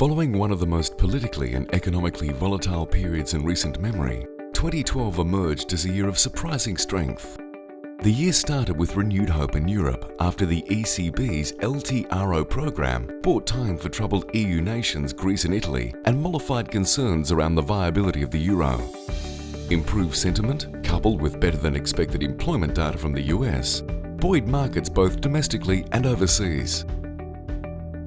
Following one of the most politically and economically volatile periods in recent memory, 2012 emerged as a year of surprising strength. The year started with renewed hope in Europe after the ECB's LTRO program bought time for troubled EU nations Greece and Italy and mollified concerns around the viability of the euro. Improved sentiment, coupled with better-than-expected employment data from the US, buoyed markets both domestically and overseas.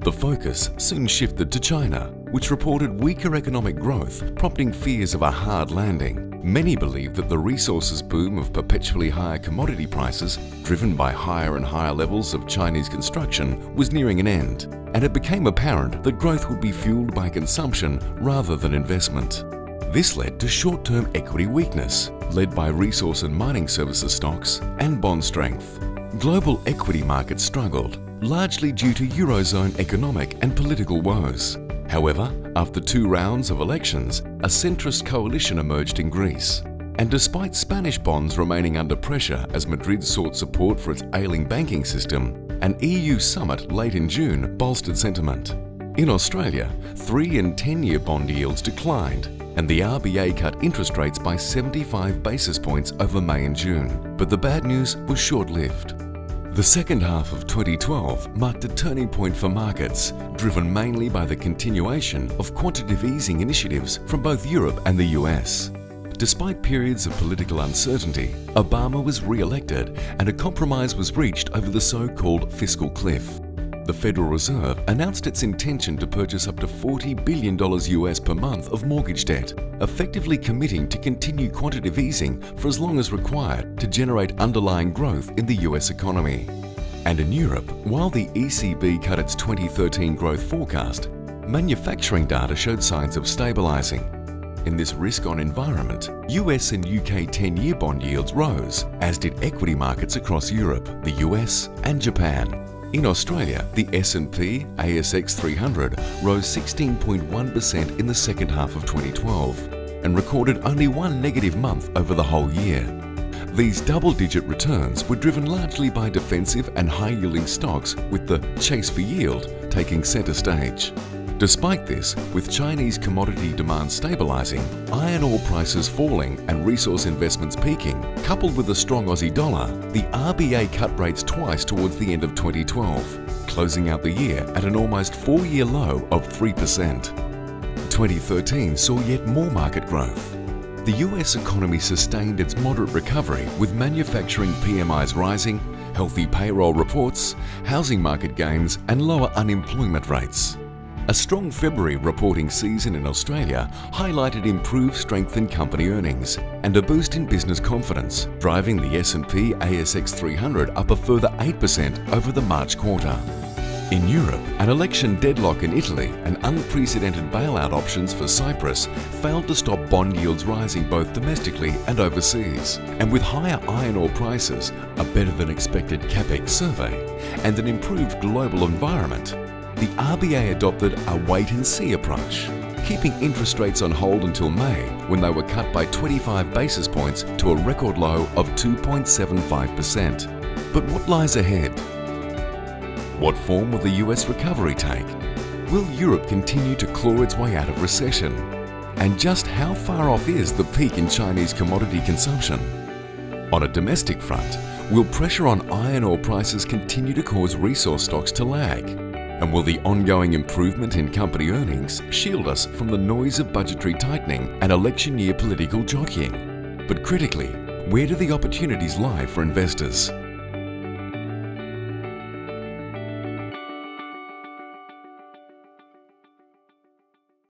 The focus soon shifted to China, which reported weaker economic growth, prompting fears of a hard landing. Many believed that the resources boom of perpetually higher commodity prices, driven by higher and higher levels of Chinese construction, was nearing an end, and it became apparent that growth would be fueled by consumption rather than investment. This led to short-term equity weakness, led by resource and mining services stocks and bond strength. Global equity markets struggled, largely due to Eurozone economic and political woes. However, after 2 rounds of elections, a centrist coalition emerged in Greece. And despite Spanish bonds remaining under pressure as Madrid sought support for its ailing banking system, an EU summit late in June bolstered sentiment. In Australia, 3- and 10-year bond yields declined, and the RBA cut interest rates by 75 basis points over May and June. But the bad news was short-lived. The second half of 2012 marked a turning point for markets, driven mainly by the continuation of quantitative easing initiatives from both Europe and the US. Despite periods of political uncertainty, Obama was re-elected and a compromise was reached over the so-called fiscal cliff. The Federal Reserve announced its intention to purchase up to $40 billion US per month of mortgage debt, effectively committing to continue quantitative easing for as long as required to generate underlying growth in the US economy. And in Europe, while the ECB cut its 2013 growth forecast, manufacturing data showed signs of stabilizing. In this risk-on environment, US and UK 10-year bond yields rose, as did equity markets across Europe, the US and Japan. In Australia, the S&P ASX 300 rose 16.1% in the second half of 2012 and recorded only one negative month over the whole year. These double-digit returns were driven largely by defensive and high-yielding stocks, with the chase for yield taking centre stage. Despite this, with Chinese commodity demand stabilising, iron ore prices falling and resource investments peaking, coupled with a strong Aussie dollar, the RBA cut rates twice towards the end of 2012, closing out the year at an almost 4-year low of 3%. 2013 saw yet more market growth. The US economy sustained its moderate recovery, with manufacturing PMIs rising, healthy payroll reports, housing market gains and lower unemployment rates. A strong February reporting season in Australia highlighted improved strength in company earnings and a boost in business confidence, driving the S&P ASX 300 up a further 8% over the March quarter. In Europe, an election deadlock in Italy and unprecedented bailout options for Cyprus failed to stop bond yields rising both domestically and overseas. And with higher iron ore prices, a better-than-expected CapEx survey, and an improved global environment, the RBA adopted a wait-and-see approach, keeping interest rates on hold until May, when they were cut by 25 basis points to a record low of 2.75%. But what lies ahead? What form will the US recovery take? Will Europe continue to claw its way out of recession? And just how far off is the peak in Chinese commodity consumption? On a domestic front, will pressure on iron ore prices continue to cause resource stocks to lag? And will the ongoing improvement in company earnings shield us from the noise of budgetary tightening and election year political jockeying? But critically, where do the opportunities lie for investors?